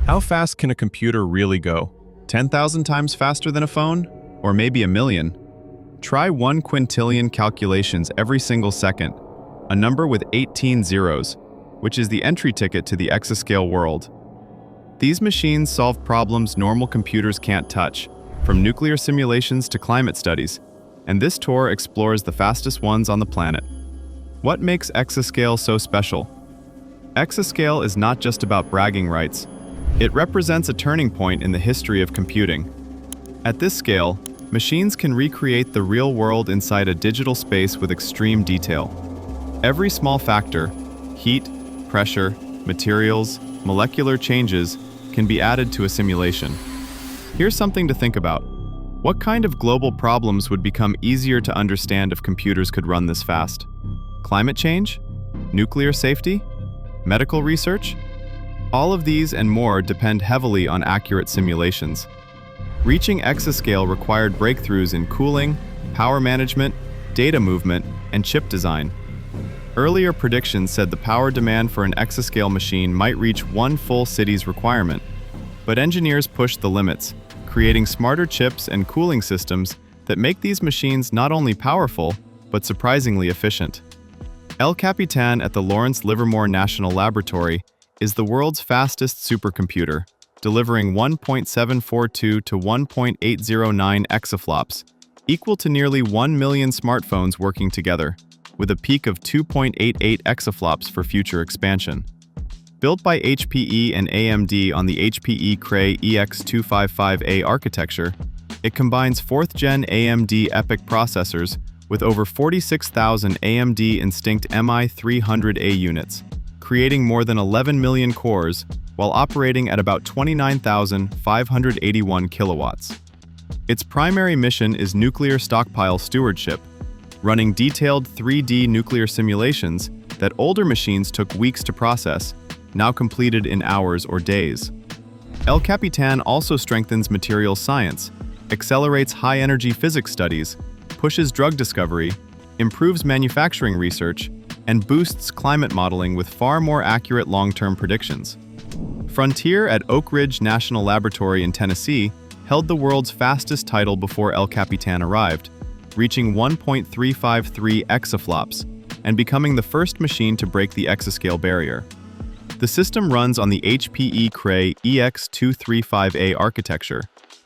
How fast can a computer really go? 10,000 times faster than a phone? Or maybe a million? Try 1 quintillion calculations every single second, a number with 18 zeros, which is the entry ticket to the exascale world. These machines solve problems normal computers can't touch, from nuclear simulations to climate studies, and this tour explores the fastest ones on the planet. What makes exascale so special? Exascale is not just about bragging rights. It represents a turning point in the history of computing. At this scale, machines can recreate the real world inside a digital space with extreme detail. Every small factor, heat, pressure, materials, molecular changes, can be added to a simulation. Here's something to think about. What kind of global problems would become easier to understand if computers could run this fast? Climate change? Nuclear safety? Medical research? All of these and more depend heavily on accurate simulations. Reaching exascale required breakthroughs in cooling, power management, data movement, and chip design. Earlier predictions said the power demand for an exascale machine might reach one full city's requirement. But engineers pushed the limits, creating smarter chips and cooling systems that make these machines not only powerful, but surprisingly efficient. El Capitan at the Lawrence Livermore National Laboratory is the world's fastest supercomputer, delivering 1.742 to 1.809 exaflops, equal to nearly 1 million smartphones working together, with a peak of 2.88 exaflops for future expansion. Built by HPE and AMD on the HPE Cray EX255A architecture, it combines 4th-gen AMD EPYC processors with over 46,000 AMD Instinct MI300A units, creating more than 11 million cores while operating at about 29,581 kilowatts. Its primary mission is nuclear stockpile stewardship, running detailed 3D nuclear simulations that older machines took weeks to process, now completed in hours or days. El Capitan also strengthens materials science, accelerates high-energy physics studies, pushes drug discovery, improves manufacturing research, and boosts climate modeling with far more accurate long-term predictions. Frontier at Oak Ridge National Laboratory in Tennessee held the world's fastest title before El Capitan arrived, reaching 1.353 exaflops and becoming the first machine to break the exascale barrier. The system runs on the HPE Cray EX255A architecture,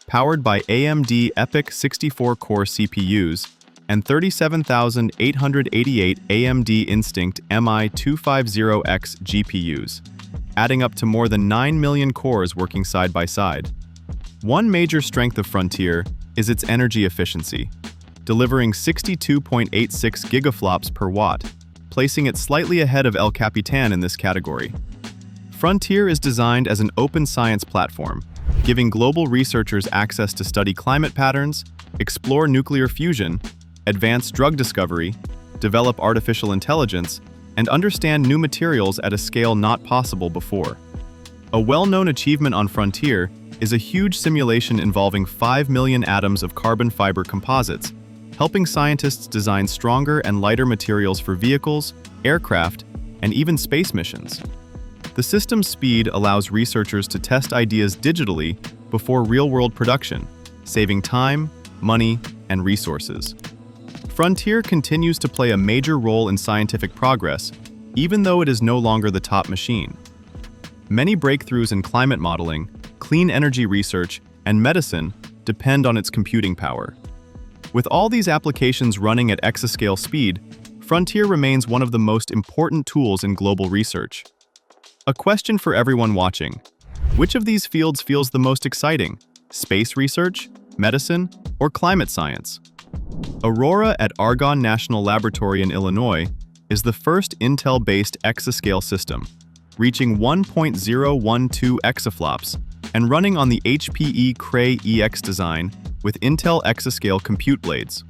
powered by AMD EPYC 64-core CPUs and 37,888 AMD Instinct MI250X GPUs, adding up to more than 9 million cores working side by side. One major strength of Frontier is its energy efficiency, delivering 62.86 gigaflops per watt, placing it slightly ahead of El Capitan in this category. Frontier is designed as an open science platform, giving global researchers access to study climate patterns, explore nuclear fusion, advance drug discovery, develop artificial intelligence, and understand new materials at a scale not possible before. A well-known achievement on Frontier is a huge simulation involving 5 million atoms of carbon fiber composites, helping scientists design stronger and lighter materials for vehicles, aircraft, and even space missions. The system's speed allows researchers to test ideas digitally before real-world production, saving time, money, and resources. Frontier continues to play a major role in scientific progress, even though it is no longer the top machine. Many breakthroughs in climate modeling, clean energy research, and medicine depend on its computing power. With all these applications running at exascale speed, Frontier remains one of the most important tools in global research. A question for everyone watching: which of these fields feels the most exciting? Space research, medicine, or climate science? Aurora at Argonne National Laboratory in Illinois is the first Intel-based exascale system, reaching 1.012 exaflops and running on the HPE Cray EX design with Intel Exascale compute blades.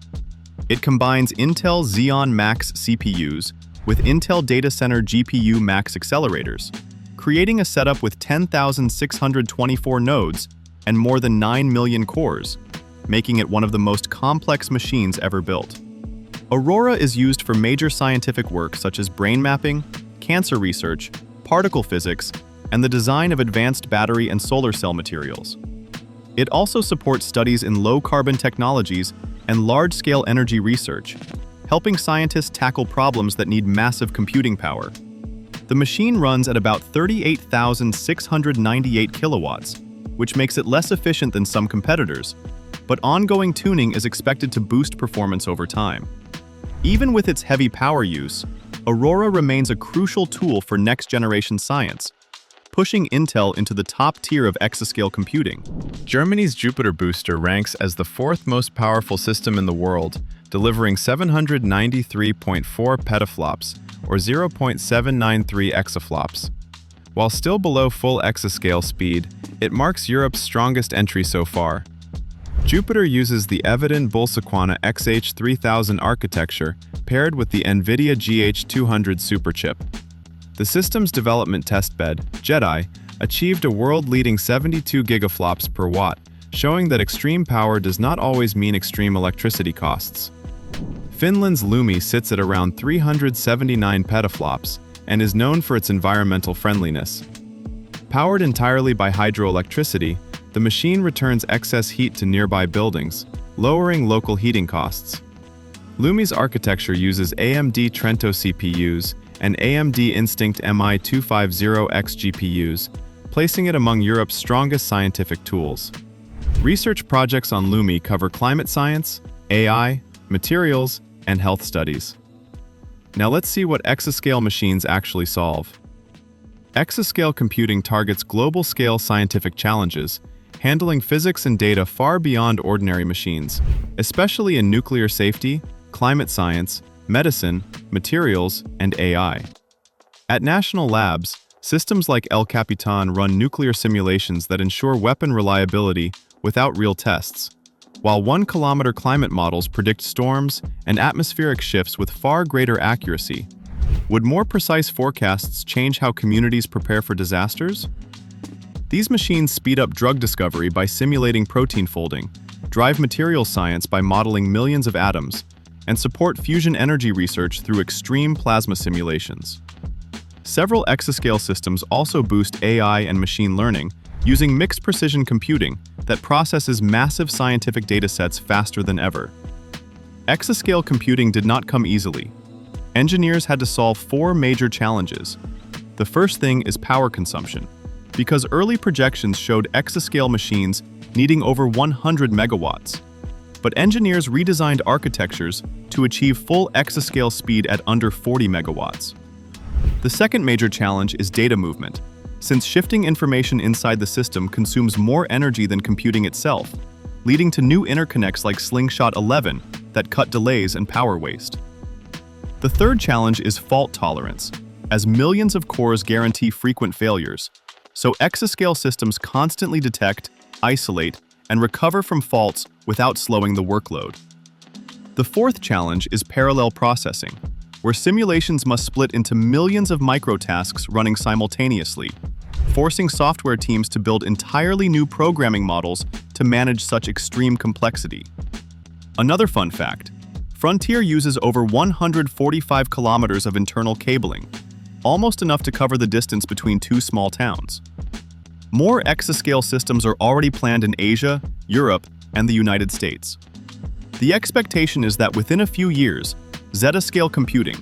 It combines Intel Xeon Max CPUs with Intel Data Center GPU Max accelerators, creating a setup with 10,624 nodes and more than 9 million cores, making it one of the most complex machines ever built. Aurora is used for major scientific work such as brain mapping, cancer research, particle physics, and the design of advanced battery and solar cell materials. It also supports studies in low-carbon technologies and large-scale energy research, helping scientists tackle problems that need massive computing power. The machine runs at about 38,698 kilowatts, which makes it less efficient than some competitors, but ongoing tuning is expected to boost performance over time. Even with its heavy power use, Aurora remains a crucial tool for next-generation science, pushing Intel into the top tier of exascale computing. Germany's Jupiter booster ranks as the fourth most powerful system in the world, delivering 793.4 petaflops, or 0.793 exaflops. While still below full exascale speed, it marks Europe's strongest entry so far. Jupiter uses the Evident Bulsequana XH3000 architecture paired with the NVIDIA GH200 superchip. The system's development testbed, JEDI, achieved a world-leading 72 gigaflops per watt, showing that extreme power does not always mean extreme electricity costs. Finland's Lumi sits at around 379 petaflops and is known for its environmental friendliness. Powered entirely by hydroelectricity, the machine returns excess heat to nearby buildings, lowering local heating costs. Lumi's architecture uses AMD Trento CPUs and AMD Instinct MI250X GPUs, placing it among Europe's strongest scientific tools. Research projects on Lumi cover climate science, AI, materials, and health studies. Now let's see what exascale machines actually solve. Exascale computing targets global-scale scientific challenges, handling physics and data far beyond ordinary machines, especially in nuclear safety, climate science, medicine, materials, and AI. At national labs, systems like El Capitan run nuclear simulations that ensure weapon reliability without real tests, while 1-kilometer climate models predict storms and atmospheric shifts with far greater accuracy. Would more precise forecasts change how communities prepare for disasters? These machines speed up drug discovery by simulating protein folding, drive materials science by modeling millions of atoms, and support fusion energy research through extreme plasma simulations. Several exascale systems also boost AI and machine learning using mixed precision computing that processes massive scientific datasets faster than ever. Exascale computing did not come easily. Engineers had to solve 4 major challenges. The first thing is power consumption, because early projections showed exascale machines needing over 100 megawatts. But engineers redesigned architectures to achieve full exascale speed at under 40 megawatts. The second major challenge is data movement, since shifting information inside the system consumes more energy than computing itself, leading to new interconnects like Slingshot 11 that cut delays and power waste. The third challenge is fault tolerance, as millions of cores guarantee frequent failures, so exascale systems constantly detect, isolate, and recover from faults without slowing the workload. The fourth challenge is parallel processing, where simulations must split into millions of microtasks running simultaneously, forcing software teams to build entirely new programming models to manage such extreme complexity. Another fun fact: Frontier uses over 145 kilometers of internal cabling, almost enough to cover the distance between 2 small towns. More exascale systems are already planned in Asia, Europe, and the United States. The expectation is that within a few years, zettascale computing,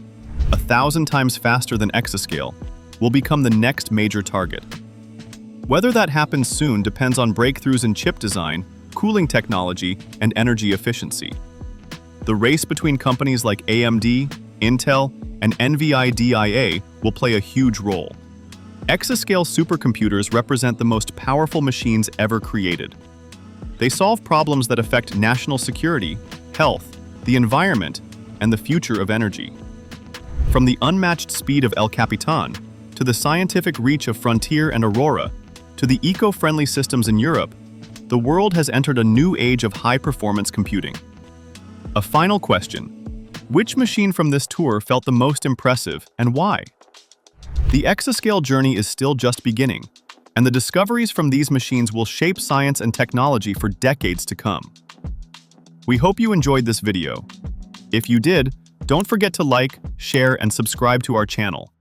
1,000 times faster than exascale, will become the next major target. Whether that happens soon depends on breakthroughs in chip design, cooling technology, and energy efficiency. The race between companies like AMD, Intel, and NVIDIA will play a huge role. Exascale supercomputers represent the most powerful machines ever created. They solve problems that affect national security, health, the environment, and the future of energy. From the unmatched speed of El Capitan, to the scientific reach of Frontier and Aurora, to the eco-friendly systems in Europe, the world has entered a new age of high-performance computing. A final question: which machine from this tour felt the most impressive, and why? The exascale journey is still just beginning, and the discoveries from these machines will shape science and technology for decades to come. We hope you enjoyed this video. If you did, don't forget to like, share, and subscribe to our channel.